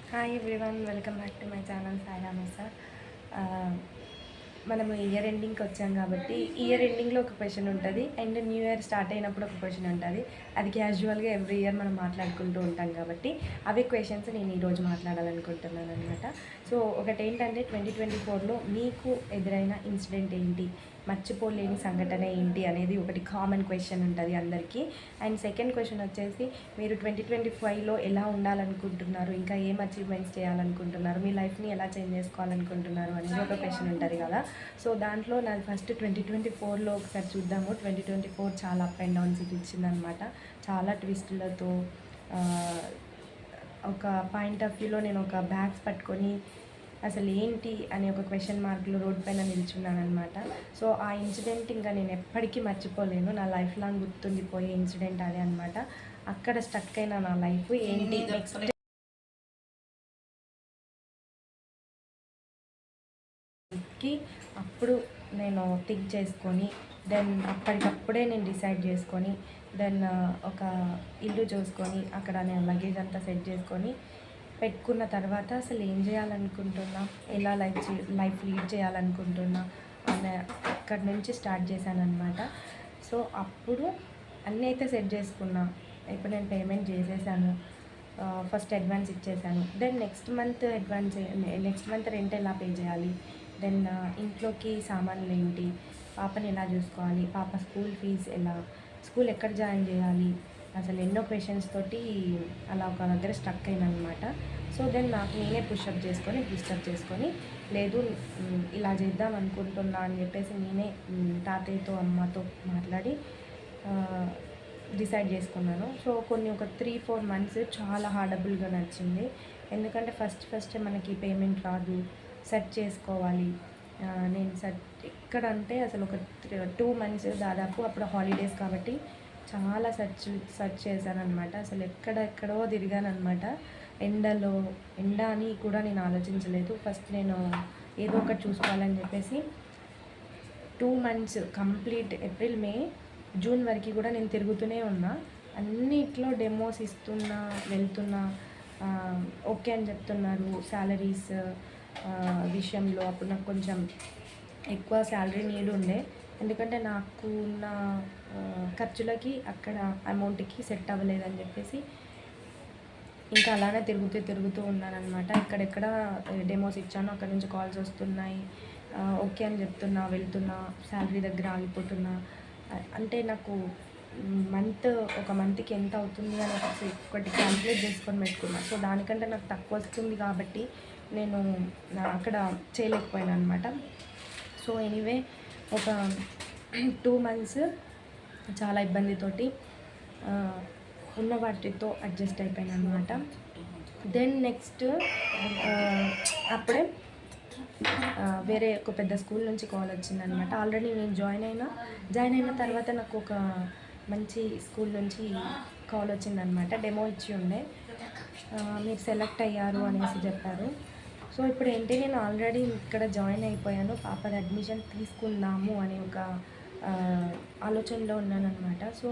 Hi everyone, welcome back to my channel Sai Ramesha. మనము year ఎండింగ్కి వచ్చాం కాబట్టి ఇయర్ ఎండింగ్లో ఒక క్వశ్చన్ ఉంటుంది అండ్ న్యూ ఇయర్ స్టార్ట్ అయినప్పుడు ఒక క్వశ్చన్ ఉంటుంది. అది క్యాజువల్గా ఎవ్రీ ఇయర్ మనం మాట్లాడుకుంటూ ఉంటాం కాబట్టి అవే క్వశ్చన్స్ నేను ఈరోజు మాట్లాడాలనుకుంటున్నాను అనమాట. సో ఒకటి ఏంటంటే 2024లో మీకు ఎదురైన ఇన్సిడెంట్ ఏంటి, మర్చిపోలేని సంఘటన ఏంటి అనేది ఒకటి కామన్ క్వశ్చన్ ఉంటుంది అందరికీ. అండ్ సెకండ్ క్వశ్చన్ వచ్చేసి మీరు 2025లో ఎలా ఉండాలనుకుంటున్నారు, ఇంకా ఏం అచీవ్మెంట్స్ చేయాలనుకుంటున్నారు, మీ లైఫ్ని ఎలా చేంజ్ చేసుకోవాలనుకుంటున్నారు అనేది ఒక క్వశ్చన్ ఉంటుంది కదా. సో దాంట్లో నాది ఫస్ట్ 2024లో ఒకసారి చూద్దాము. 2024 చాలా అప్ అండ్ డౌన్స్ ఇచ్చిందనమాట. చాలా ట్విస్టులతో ఒక పాయింట్ ఆఫ్ వ్యూలో నేను ఒక బ్యాగ్స్ పట్టుకొని అసలు ఏంటి అనే ఒక క్వశ్చన్ మార్క్లో రోడ్ పైన నిల్చున్నాను అనమాట. సో ఆ ఇన్సిడెంట్ ఇంకా నేను ఎప్పటికీ మర్చిపోలేను. నా లైఫ్ లాంగ్ గుర్తుండిపోయే ఇన్సిడెంట్ అదే అనమాట. అక్కడ స్టక్ అయిన నా లైఫ్ ఏంటి నెక్స్ట్ కి అప్పుడు నేను థింక్ చేసుకొని దెన్ అప్పటికప్పుడే నేను డిసైడ్ చేసుకొని దెన్ ఒక ఇల్లు చూసుకొని అక్కడ నేను లగేజ్ అంతా సెట్ చేసుకొని పెట్టుకున్న తర్వాత అసలు ఏం చేయాలనుకుంటున్నా, ఎలా లైఫ్ లీడ్ చేయాలనుకుంటున్నా అనే అక్కడి నుంచి స్టార్ట్ చేశాను అనమాట. సో అప్పుడు అన్నీ అయితే సెట్ చేసుకున్నా. ఇప్పుడు నేను పేమెంట్ చేసేసాను, ఫస్ట్ అడ్వాన్స్ ఇచ్చేసాను. దెన్ నెక్స్ట్ మంత్ రెంట్ ఎలా పే చేయాలి, దెన్ ఇంట్లోకి సామాన్లు ఏంటి, పాపని ఎలా చూసుకోవాలి, పాప స్కూల్ ఫీజు ఎలా, స్కూల్ ఎక్కడ జాయిన్ చేయాలి, అసలు ఎన్నో క్వశ్చన్స్ తోటి అలా ఒక దగ్గర స్టక్ అయినా అనమాట. సో దెన్ నాకు నేనే పుషప్ చేసుకొని డిస్టర్బ్ చేసుకొని లేదు ఇలా చేద్దాం అనుకుంటున్నా అని చెప్పేసి నేనే తాతయ్యతో అమ్మతో మాట్లాడి డిసైడ్ చేసుకున్నాను. సో ఒక 3-4 మంత్స్ చాలా హార్డబుల్గా నడిచింది. ఎందుకంటే ఫస్ట్ మనకి పేమెంట్ రాదు, సెట్ చేసుకోవాలి. నేను ఎక్కడంటే అసలు ఒక 2 మంత్స్ దాదాపు అప్పుడు హాలిడేస్ కాబట్టి చాలా సెర్చ్ చేశాను అనమాట. అసలు ఎక్కడెక్కడో తిరిగాను అనమాట. ఎండ అని కూడా నేను ఆలోచించలేదు. ఫస్ట్ నేను ఏదో ఒకటి చూసుకోవాలని చెప్పేసి 2 మంత్స్ కంప్లీట్ ఏప్రిల్, మే, జూన్ వరకు కూడా నేను తిరుగుతూనే ఉన్నా. అన్నిట్లో డెమోస్ ఇస్తున్నా, వెళ్తున్నా, ఓకే అని చెప్తున్నారు. శాలరీస్ విషయంలో అప్పుడు నాకు కొంచెం ఎక్కువ శాలరీ నీడ్ ఉండే, ఎందుకంటే నాకు ఉన్న ఖర్చులకి అక్కడ అమౌంట్కి సెట్ అవ్వలేదని చెప్పేసి ఇంకా అలానే తిరుగుతూ ఉన్నానన్నమాట. ఎక్కడెక్కడ డెమోస్ ఇచ్చాను, అక్కడ నుంచి కాల్స్ వస్తున్నాయి. ఓకే అని చెప్తున్నా, వెళ్తున్నా, శాలరీ దగ్గర ఆగిపోతున్నా. అంటే నాకు ఒక మంత్కి ఎంత అవుతుంది అని ఒకటి క్యాల్కులేట్ చేసుకొని పెట్టుకున్నా. సో దానికంటే నాకు తక్కువ వస్తుంది కాబట్టి నేను అక్కడ చేయలేకపోయాను అనమాట. సో ఎనీవే ఒక 2 మంత్స్ చాలా ఇబ్బందితోటి ఉన్న వాటితో అడ్జస్ట్ అయిపోయాను అనమాట. దెన్ నెక్స్ట్ అప్పుడే వేరే ఒక పెద్ద స్కూల్ నుంచి కాల్ వచ్చిందనమాట. ఆల్రెడీ నేను జాయిన్ అయిన తర్వాత నాకు ఒక మంచి స్కూల్ నుంచి కాల్ వచ్చిందనమాట. డెమో ఇచ్చి ఉండే, మీరు సెలెక్ట్ అయ్యారు అనేసి చెప్పారు. సో ఇప్పుడు ఏంటి, నేను ఆల్రెడీ ఇక్కడ జాయిన్ అయిపోయాను, పాపది అడ్మిషన్ తీసుకుందాము అనే ఒక ఆలోచనలో ఉన్నాను అనమాట. సో